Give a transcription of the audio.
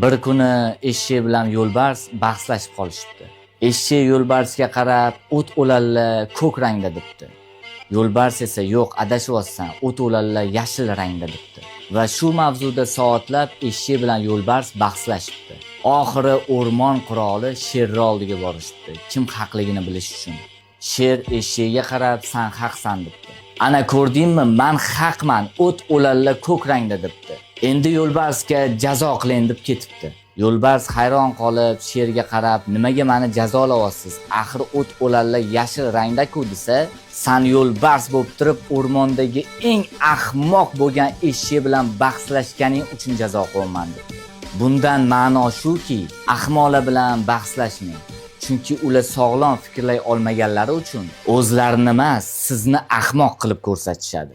Bir kuni eshak bilan yo'lbars bahslashib qolishibdi. Eshak yo'lbarsga qarab, o't o'lalla ko'k rangda debdi. Yo'lbars esa yo'q, adashyapsan, o't o'lalla yashil rangda debdi. Va shu mavzuda soatlab eshak bilan yo'lbars bahslashibdi. Oxiri o'rmon qiroli sherni oldiga borishibdi, kim haqligini bilish uchun. Sher eshakka qarab, "Sen haqsan" debdi. "Ana ko'rdingmi, men haqman, o't o'lalla ko'k rangda" debdi. Endi yo'lbarsga jazo qiling deb ketibdi. Yo'lbars hayron qolib sherga qarab, "Nimaga meni jazolayapsiz? Axir o't o'lalla yashil rangda-ku" desa, "Sen yo'lbars bo'lib turib o'rmondagi eng ahmoq bo'lgan eshak bilan bahslashganing uchun jazo qilaman" dedi. Bundan ma'no shuki, ahmoqlar bilan bahslashmang. Chunki ular sog'lom fikrlay olmaganlari uchun o'zlarini emas, sizni ahmoq qilib ko'rsatishadi.